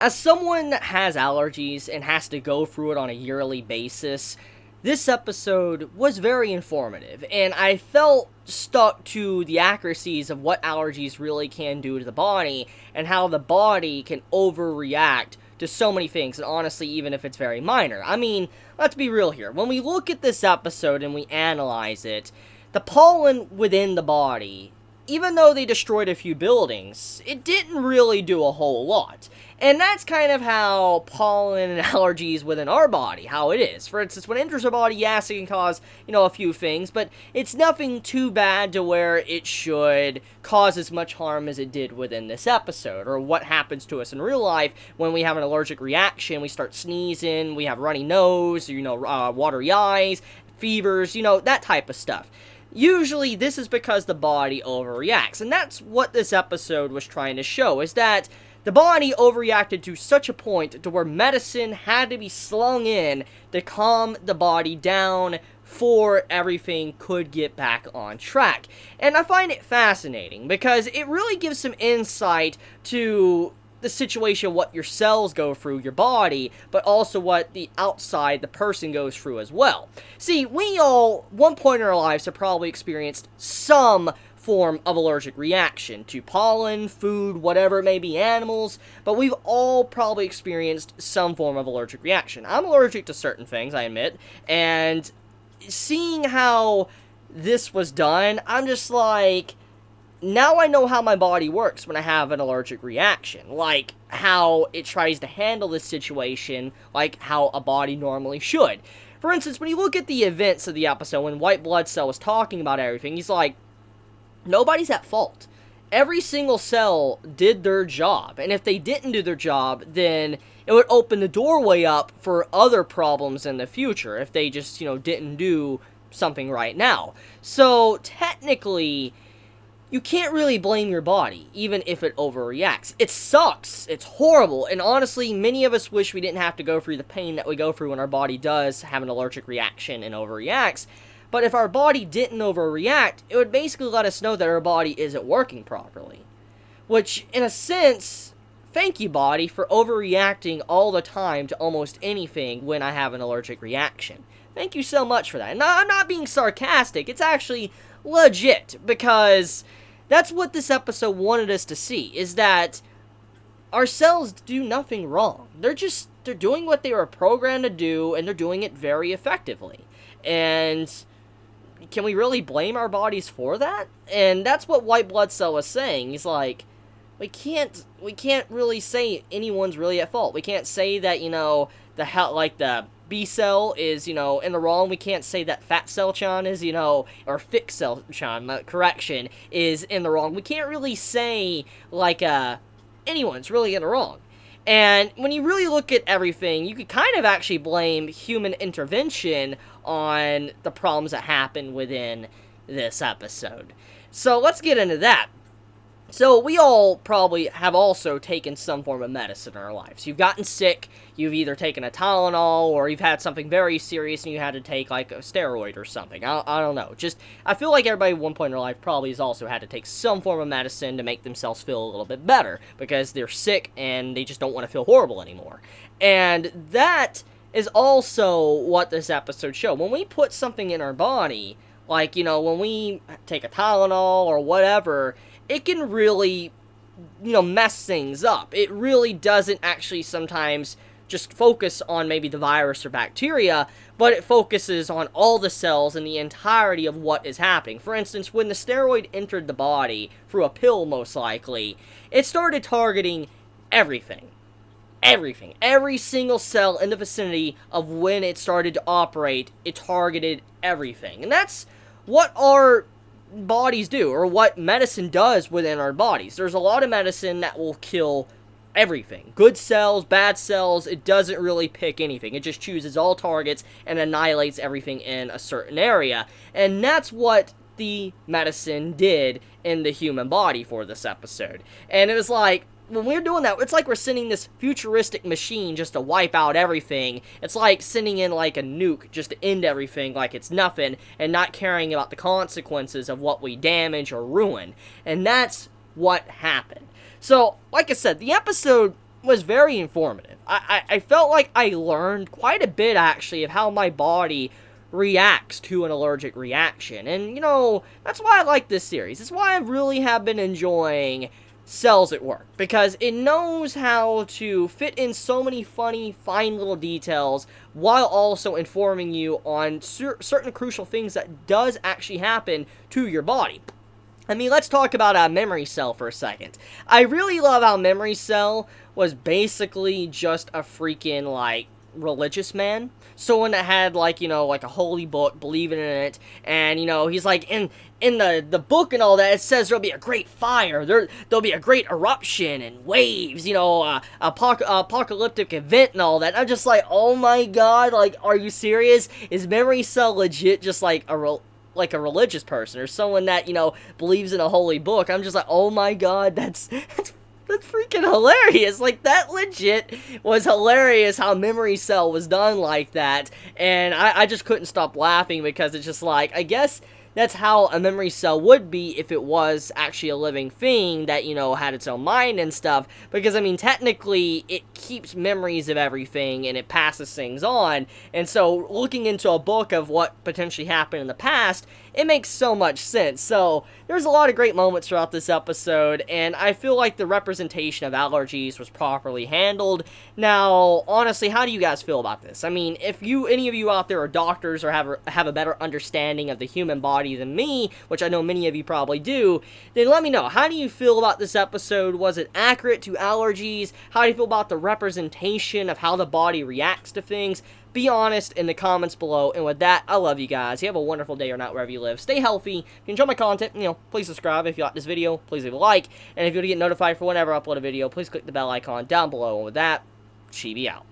As someone that has allergies and has to go through it on a yearly basis, this episode was very informative, and I felt stuck to the accuracies of what allergies really can do to the body, and how the body can overreact to so many things, and honestly, even if it's very minor. I mean, let's be real here. When we look at this episode and we analyze it, the pollen within the body, even though they destroyed a few buildings, it didn't really do a whole lot. And that's kind of how pollen and allergies within our body, how it is. For instance, when it enters our body, yes, it can cause, a few things, but it's nothing too bad to where it should cause as much harm as it did within this episode, or what happens to us in real life when we have an allergic reaction, we start sneezing, we have runny nose, watery eyes, fevers, that type of stuff. Usually, this is because the body overreacts, and that's what this episode was trying to show, is that the body overreacted to such a point to where medicine had to be slung in to calm the body down before everything could get back on track. And I find it fascinating because it really gives some insight to the situation, what your cells go through your body, but also what the outside, the person goes through as well. See, we all, one point in our lives, have probably experienced some form of allergic reaction to pollen, food, whatever it may be, animals, but we've all probably experienced some form of allergic reaction. I'm allergic to certain things, I admit, and seeing how this was done, I'm just like, now I know how my body works when I have an allergic reaction, like how it tries to handle this situation like how a body normally should. For instance, when you look at the events of the episode, when White Blood Cell was talking about everything, he's like, nobody's at fault. Every single cell did their job, and if they didn't do their job, then it would open the doorway up for other problems in the future if they just, didn't do something right now. So, technically, you can't really blame your body, even if it overreacts. It sucks. It's horrible. And honestly, many of us wish we didn't have to go through the pain that we go through when our body does have an allergic reaction and overreacts. But if our body didn't overreact, it would basically let us know that our body isn't working properly. Which, in a sense, thank you, body, for overreacting all the time to almost anything when I have an allergic reaction. Thank you so much for that. And I'm not being sarcastic. It's actually legit, because that's what this episode wanted us to see, is that our cells do nothing wrong. They're doing what they were programmed to do, and they're doing it very effectively. And can we really blame our bodies for that? And that's what White Blood Cell was saying. He's like, we can't really say anyone's really at fault. We can't say that, the B cell is, in the wrong. We can't say that Fat Cell Chan is, or Thick Cell Chan, correction, is in the wrong. We can't really say, anyone's really in the wrong. And when you really look at everything, you could kind of actually blame human intervention on the problems that happen within this episode. So let's get into that. So we all probably have also taken some form of medicine in our lives. You've gotten sick, you've either taken a Tylenol, or you've had something very serious and you had to take like a steroid or something. I don't know. I feel like everybody at one point in their life probably has also had to take some form of medicine to make themselves feel a little bit better, because they're sick and they just don't want to feel horrible anymore. And that is also what this episode showed. When we put something in our body, like, when we take a Tylenol or whatever, it can really, mess things up. It really doesn't actually sometimes just focus on maybe the virus or bacteria, but it focuses on all the cells and the entirety of what is happening. For instance, when the steroid entered the body, through a pill most likely, it started targeting everything. Everything. Every single cell in the vicinity of when it started to operate, it targeted everything. And that's what our bodies do, or what medicine does within our bodies. There's a lot of medicine that will kill everything. Good cells, bad cells, it doesn't really pick anything. It just chooses all targets and annihilates everything in a certain area. And that's what the medicine did in the human body for this episode. And it was like, when we're doing that, it's like we're sending this futuristic machine just to wipe out everything. It's like sending in like a nuke just to end everything like it's nothing, and not caring about the consequences of what we damage or ruin. And that's what happened. So, like I said, the episode was very informative. I felt like I learned quite a bit, actually, of how my body reacts to an allergic reaction. And, you know, that's why I like this series. That's why I really have been enjoying Cells at Work, because it knows how to fit in so many funny, fine little details while also informing you on certain crucial things that does actually happen to your body. I mean, let's talk about Memory Cell for a second. I really love how Memory Cell was basically just a freaking, like, religious man. Someone that had, like, you know, like a holy book, believing in it, and, you know, he's like, in the book and all that, it says there'll be a great fire, there'll be a great eruption, and waves, you know, apocalyptic event and all that. I'm just like, oh my god, like, are you serious? Is Memory Cell legit just like a religious person, or someone that, you know, believes in a holy book? I'm just like, oh my god, that's freaking hilarious. Like, that legit was hilarious how Memory Cell was done like that, and I just couldn't stop laughing, because it's just like, I guess that's how a memory cell would be if it was actually a living thing that, you know, had its own mind and stuff. Because, I mean, technically, it keeps memories of everything and it passes things on. And so, looking into a book of what potentially happened in the past, it makes so much sense. So, there's a lot of great moments throughout this episode, and I feel like the representation of allergies was properly handled. Now, honestly, how do you guys feel about this? I mean, if any of you out there are doctors or have a better understanding of the human body than me, which I know many of you probably do, then let me know. How do you feel about this episode? Was it accurate to allergies? How do you feel about the representation of how the body reacts to things? Be honest in the comments below. And with that, I love you guys. You have a wonderful day or night wherever you live. Stay healthy. If you enjoy my content, you know, please subscribe. If you like this video, please leave a like. And if you want to get notified for whenever I upload a video, please click the bell icon down below. And with that, Chibi out.